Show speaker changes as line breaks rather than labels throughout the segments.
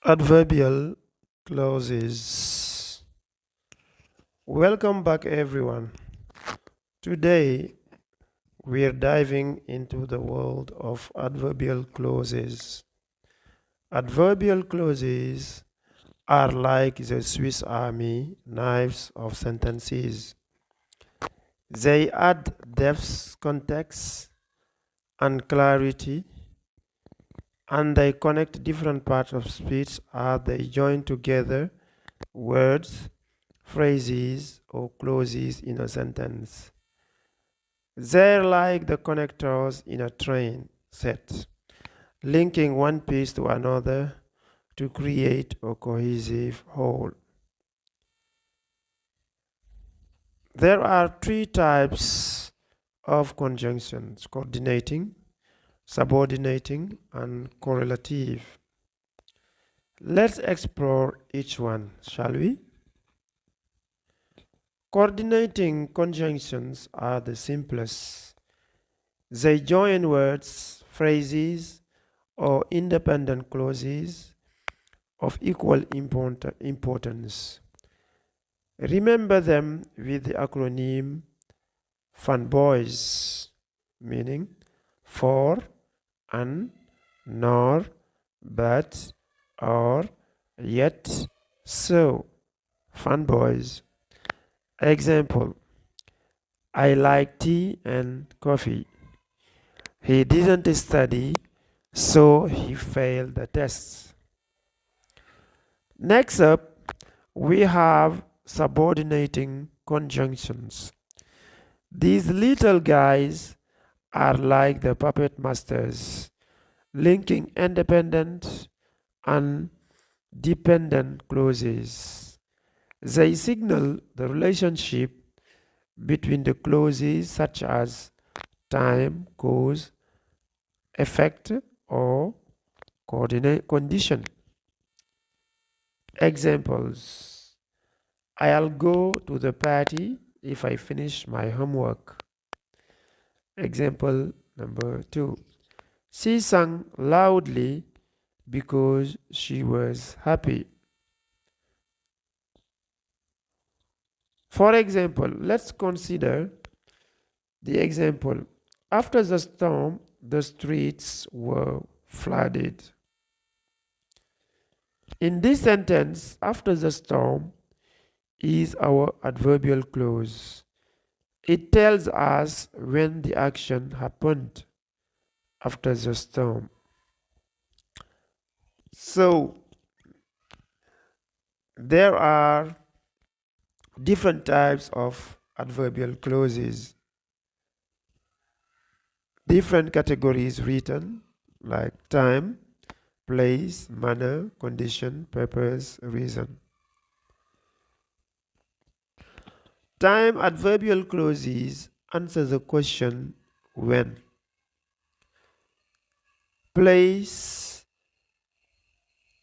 Adverbial clauses. Welcome back, everyone. Today, we're diving into the world of adverbial clauses. Adverbial clauses are like the Swiss Army knives of sentences. They add depth, context, and clarity, and they connect different parts of speech as they join together words, phrases, or clauses in a sentence. They're like the connectors in a train set, linking one piece to another to create a cohesive whole. There are three types of conjunctions: coordinating, subordinating, and correlative. Let's explore each one, shall we? Coordinating conjunctions are the simplest. They join words, phrases, or independent clauses of equal importance. Remember them with the acronym FUNBOYS, meaning for, and, nor, but, or, yet, so. FUNBOYS. Example: I like tea and coffee. He didn't study, so he failed the tests. Next up, we have subordinating conjunctions. These little guys are like the puppet masters, linking independent and dependent clauses. They signal the relationship between the clauses such as time, cause, effect, or condition. Examples: I'll go to the party if I finish my homework. Example number 2. She sang loudly because she was happy. For example, let's consider the example: after the storm, the streets were flooded. In this sentence, after the storm is our adverbial clause. It tells us when the action happened after the storm. So, there are different types of adverbial clauses, different categories written like time, place, manner, condition, purpose, reason. Time adverbial clauses answer the question when. Place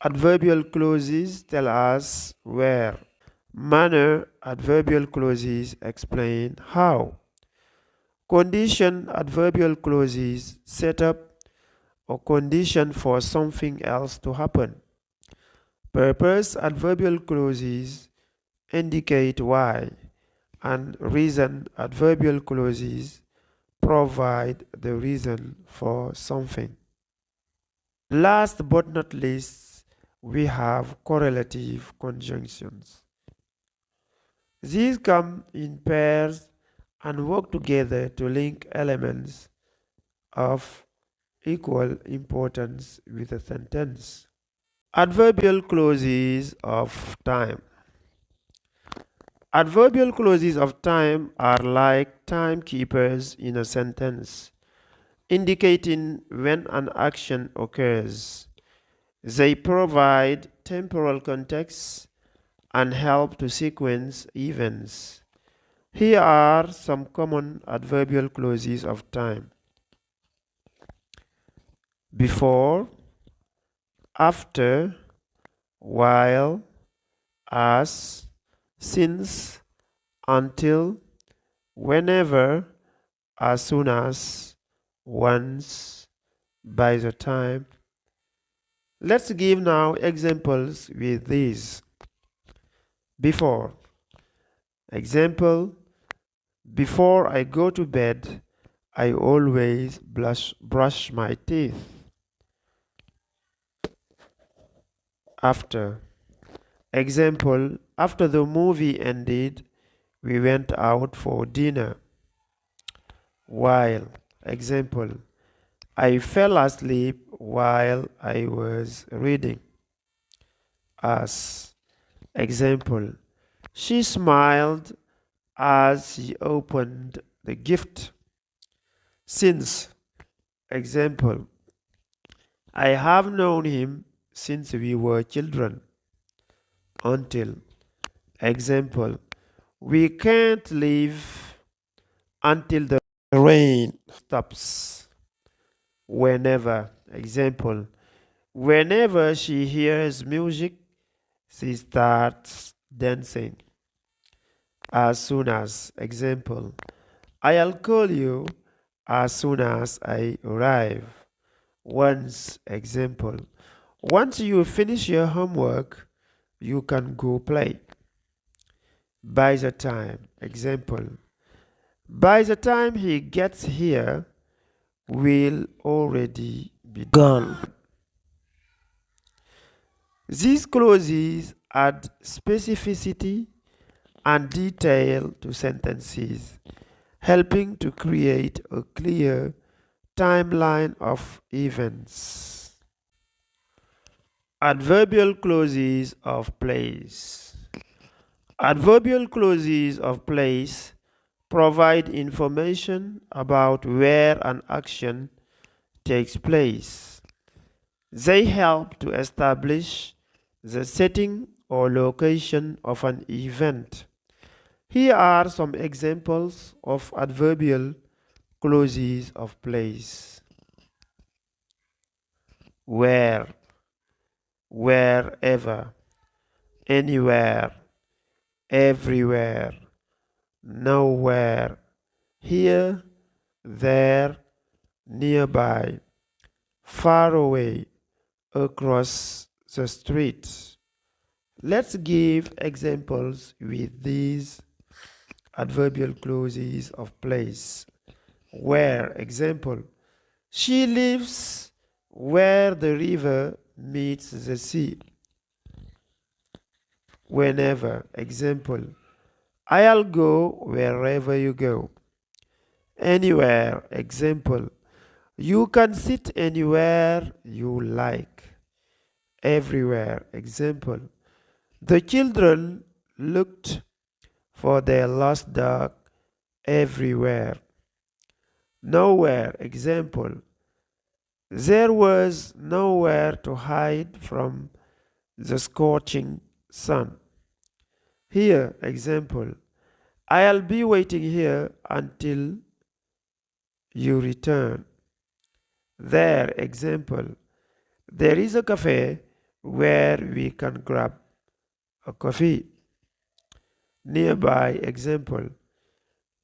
adverbial clauses tell us where. Manner adverbial clauses explain how. Condition adverbial clauses set up a condition for something else to happen. Purpose adverbial clauses indicate why, and reason adverbial clauses provide the reason for something. Last but not least, we have correlative conjunctions. These come in pairs and work together to link elements of equal importance with a sentence. Adverbial clauses of time. Adverbial clauses of time are like timekeepers in a sentence, indicating when an action occurs. They provide temporal context and help to sequence events. Here are some common adverbial clauses of time: before, after, while, as, since, until, whenever, as soon as, once, by the time. Let's give now examples with these. Before. Example: before I go to bed, I always brush my teeth. After. Example: after the movie ended, we went out for dinner. While. Example: I fell asleep while I was reading. As. Example: she smiled as she opened the gift. Since. Example: I have known him since we were children. Until. Example: we can't leave until the rain stops. Whenever. Example: whenever she hears music, she starts dancing. As soon as. Example: I'll call you as soon as I arrive. Once. Example: once you finish your homework, you can go play. By the time. Example: by the time he gets here, we'll already be gone. These clauses add specificity and detail to sentences, helping to create a clear timeline of events. Adverbial clauses of place. Adverbial clauses of place provide information about where an action takes place. They help to establish the setting or location of an event. Here are some examples of adverbial clauses of place. Where, wherever, anywhere, everywhere, nowhere, here, there, nearby, far away, across the street. Let's give examples with these adverbial clauses of place. Where. Example: she lives where the river meets the sea. Whenever. Example: I'll go wherever you go. Anywhere. Example: you can sit anywhere you like. Everywhere. Example: the children looked for their lost dog everywhere. Nowhere. Example: there was nowhere to hide from the scorching sun. Here. Example: I'll be waiting here until you return. There. Example: there is a cafe where we can grab a coffee. Nearby. Example: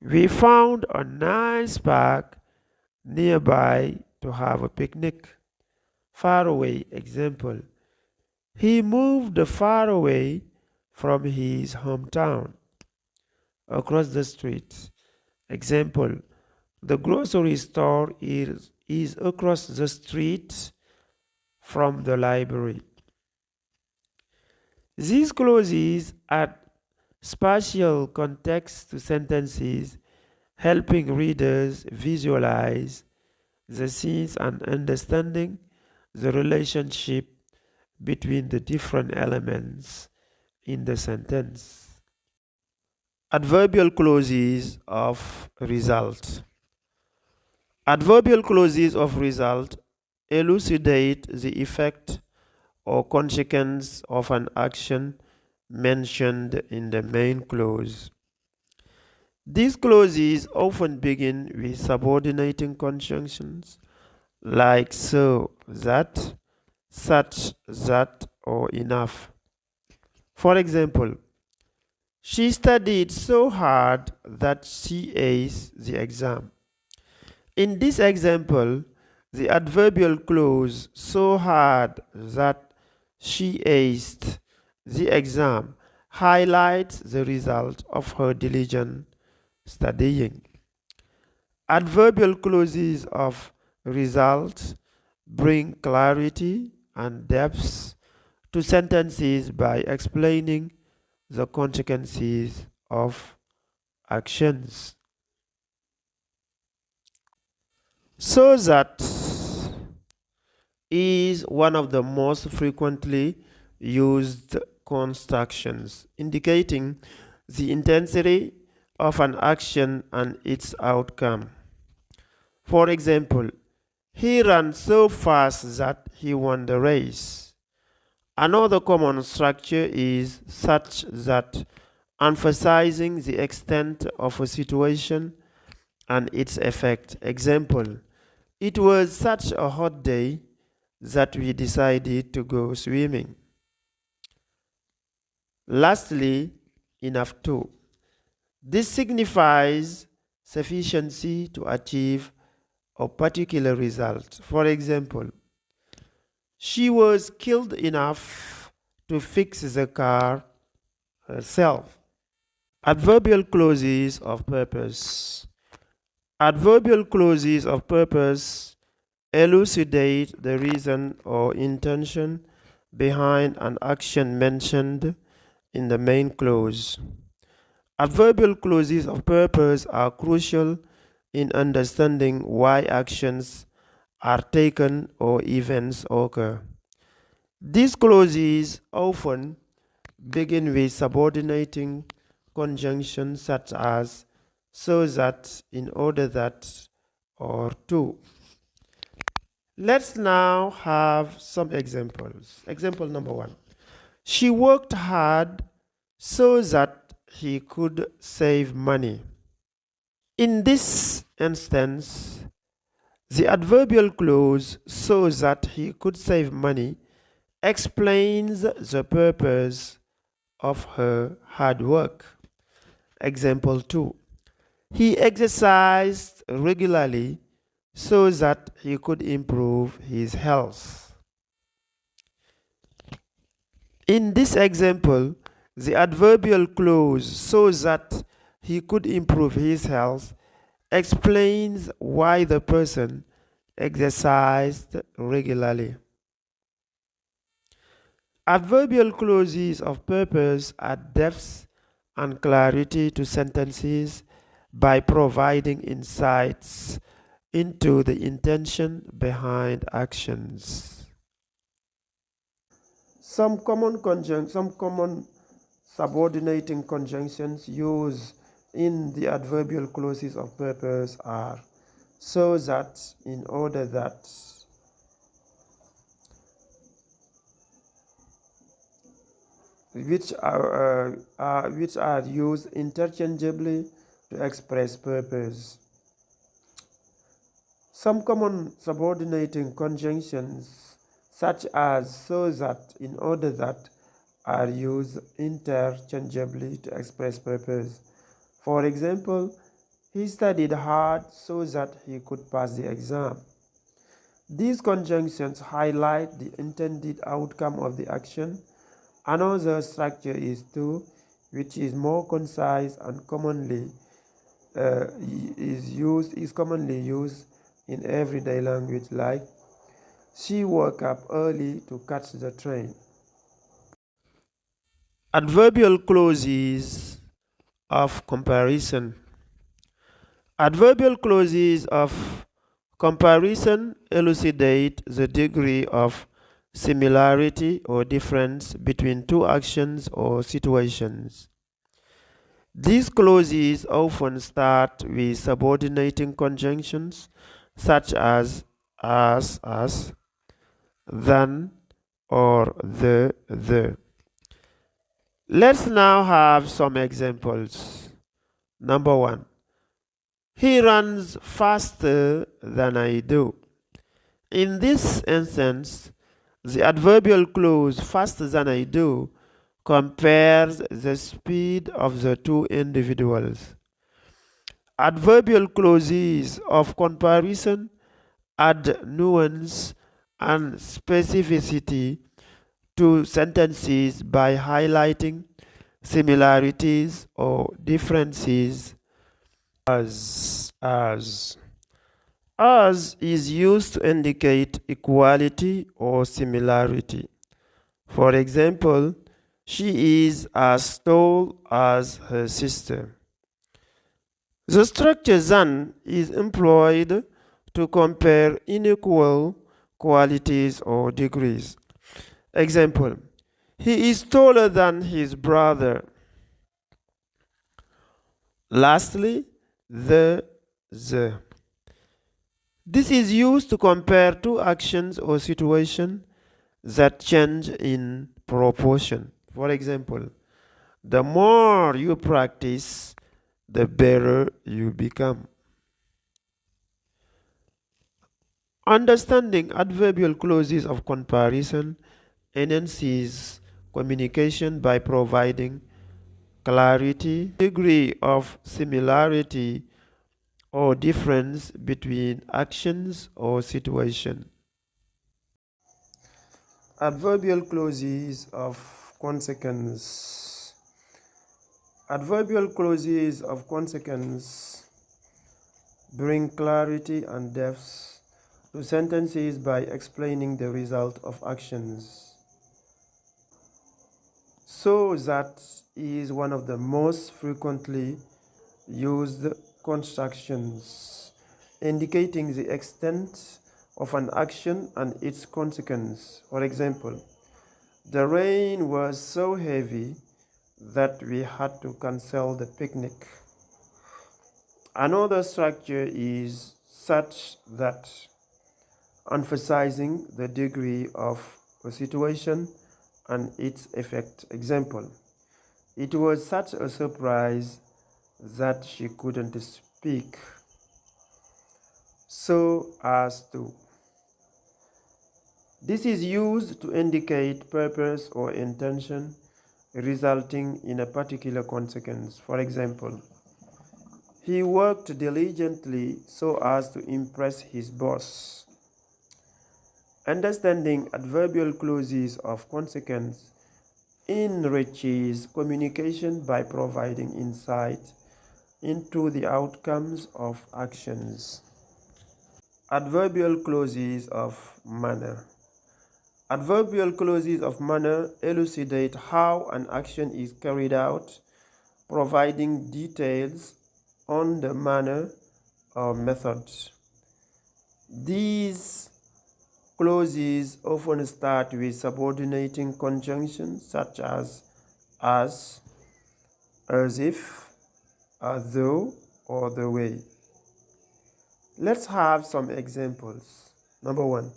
we found a nice park nearby to have a picnic. Far away. Example: he moved far away from his hometown. Across the street. Example: the grocery store is across the street from the library. These clauses add spatial context to sentences, helping readers visualize the scenes and understanding the relationship between the different elements in the sentence. Adverbial clauses of result. Adverbial clauses of result elucidate the effect or consequence of an action mentioned in the main clause. These clauses often begin with subordinating conjunctions like so, that, such, that, or enough. For example, she studied so hard that she aced the exam. In this example, The adverbial clause so hard that she aced the exam highlights the result of her diligent studying. Adverbial clauses of result bring clarity and depth to sentences by explaining the consequences of actions. So that is one of the most frequently used constructions, indicating the intensity of an action and its outcome. For example, he ran so fast that he won the race. Another common structure is such that, emphasizing the extent of a situation and its effect. Example, it was such a hot day that we decided to go swimming. Lastly, enough to. This signifies sufficiency to achieve a particular result. For example, she was skilled enough to fix the car herself. Adverbial clauses of purpose. Adverbial clauses of purpose elucidate the reason or intention behind an action mentioned in the main clause. Adverbial clauses of purpose are crucial in understanding why actions are taken or events occur. These clauses often begin with subordinating conjunctions such as so that, in order that, or to. Let's now have some examples. Example number one. She worked hard so that he could save money. In this instance, the adverbial clause so that he could save money explains the purpose of her hard work. Example 2. He exercised regularly so that he could improve his health. In this example, the adverbial clause so that he could improve his health explains why the person exercised regularly. Adverbial clauses of purpose add depth and clarity to sentences by providing insights into the intention behind actions. Some common subordinating conjunctions used in the adverbial clauses of purpose are so that, in order that, which are used interchangeably to express purpose. Some common subordinating conjunctions, such as so that, in order that, are used interchangeably to express purpose. For example, he studied hard so that he could pass the exam. These conjunctions highlight the intended outcome of the action. Another structure is to, which is more concise and commonly commonly used in everyday language, like she woke up early to catch the train. Adverbial clauses of comparison. Adverbial clauses of comparison elucidate the degree of similarity or difference between two actions or situations. These clauses often start with subordinating conjunctions such as as, than, or the. Let's now have some examples. Number one, he runs faster than I do. In this instance, the adverbial clause faster than I do compares the speed of the two individuals. Adverbial clauses of comparison add nuance and specificity to sentences by highlighting similarities or differences. As is used to indicate equality or similarity. For example, she is as tall as her sister. The structure than is employed to compare unequal qualities or degrees. Example, he is taller than his brother. Lastly, the. This is used to compare two actions or situations that change in proportion. For example, the more you practice, the better you become. Understanding adverbial clauses of comparison enhances communication by providing clarity, degree of similarity or difference between actions or situations. Adverbial clauses of consequence. Adverbial clauses of consequence bring clarity and depth to sentences by explaining the result of actions. So that is one of the most frequently used constructions, indicating the extent of an action and its consequence. For example, the rain was so heavy that we had to cancel the picnic. Another structure is such that, emphasizing the degree of a situation and its effect. Example, it was such a surprise that she couldn't speak so as to. This is used to indicate purpose or intention resulting in a particular consequence. For example, he worked diligently so as to impress his boss. Understanding adverbial clauses of consequence enriches communication by providing insight into the outcomes of actions. Adverbial clauses of manner. Adverbial clauses of manner elucidate how an action is carried out, providing details on the manner or method. These clauses often start with subordinating conjunctions such as if, as though, or the way. Let's have some examples. Number one,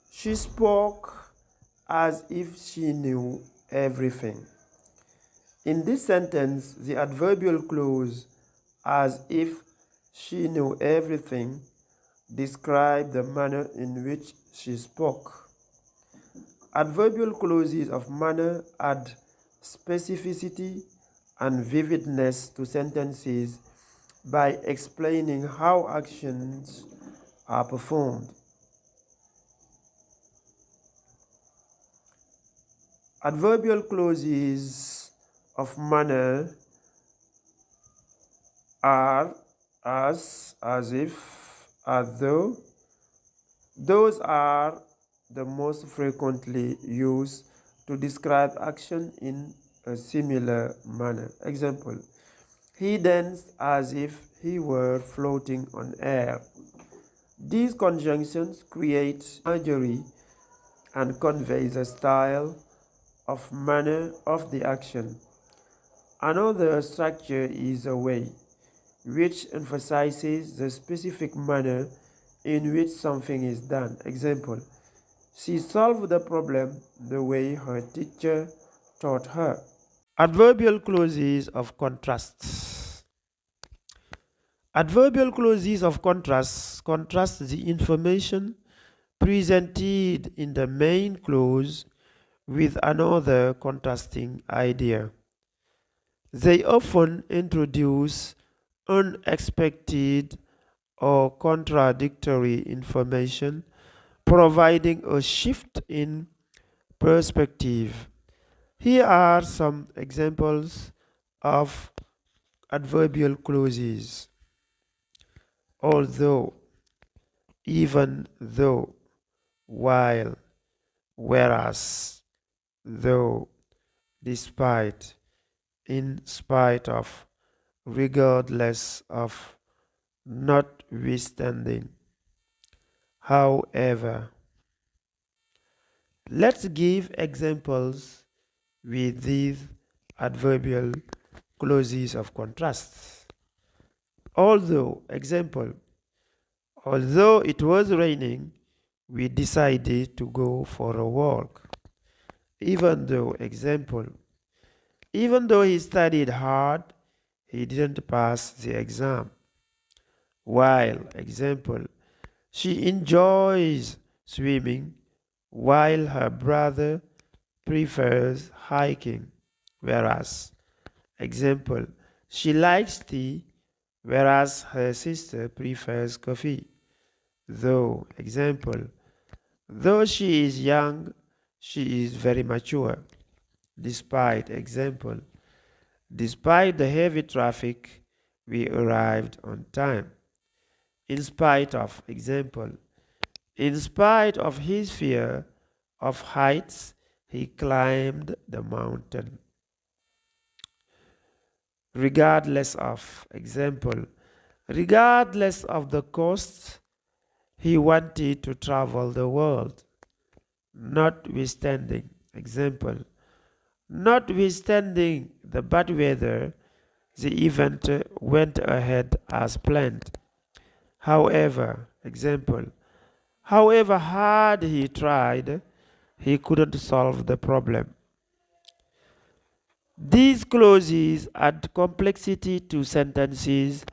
she spoke as if she knew everything. In this sentence, the adverbial clause as if she knew everything describe the manner in which she spoke. Adverbial clauses of manner add specificity and vividness to sentences by explaining how actions are performed. Adverbial clauses of manner are as if, as though. Those are the most frequently used to describe action in a similar manner. Example, he danced as if he were floating on air. These conjunctions create imagery and convey the style of manner of the action. Another structure is a way, which emphasizes the specific manner in which something is done. Example, she solved the problem the way her teacher taught her. Adverbial clauses of contrast. Adverbial clauses of contrast the information presented in the main clause with another contrasting idea. They often introduce unexpected or contradictory information, providing a shift in perspective. Here are some examples of adverbial clauses: although, even though, while, whereas, though, despite, in spite of, regardless of, notwithstanding, however. Let's give examples with these adverbial clauses of contrast. Although, example, although it was raining, we decided to go for a walk. Even though, example, even though he studied hard, he didn't pass the exam. While, example, she enjoys swimming while her brother prefers hiking. Whereas, example, she likes tea whereas her sister prefers coffee. Though, example, though she is young, she is very mature. Despite, example, despite the heavy traffic, we arrived on time. In spite of, example, in spite of his fear of heights, he climbed the mountain. Regardless of, example, regardless of the cost, he wanted to travel the world. Notwithstanding, example, notwithstanding the bad weather, the event went ahead as planned. However, example, however hard he tried, he couldn't solve the problem. These clauses add complexity to sentences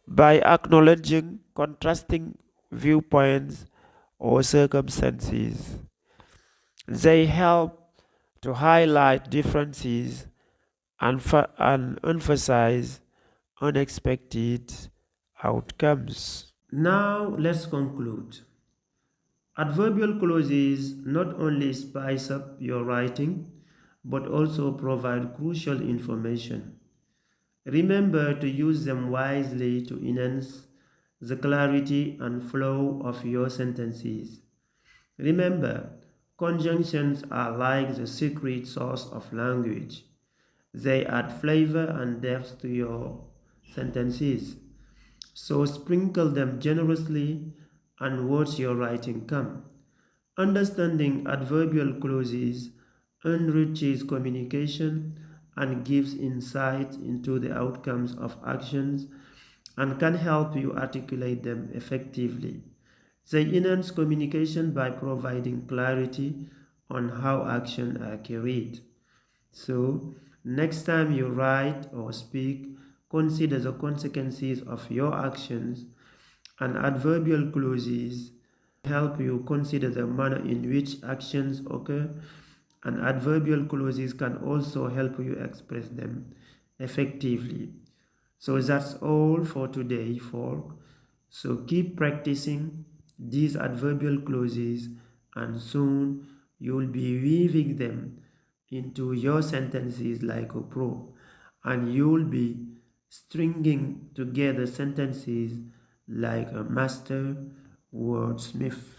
by acknowledging contrasting viewpoints or circumstances. They help to highlight differences and emphasize unexpected outcomes. Now let's conclude. Adverbial clauses not only spice up your writing but also provide crucial information. Remember to use them wisely to enhance the clarity and flow of your sentences. Remember, conjunctions are like the secret sauce of language. They add flavor and depth to your sentences. So sprinkle them generously and watch your writing come. Understanding adverbial clauses enriches communication and gives insight into the outcomes of actions and can help you articulate them effectively. They enhance communication by providing clarity on how actions are carried. So, next time you write or speak, consider the consequences of your actions, and adverbial clauses help you consider the manner in which actions occur, and adverbial clauses can also help you express them effectively. So that's all for today, folk. So keep practicing these adverbial clauses, and soon you'll be weaving them into your sentences like a pro, and you'll be stringing together sentences like a master wordsmith.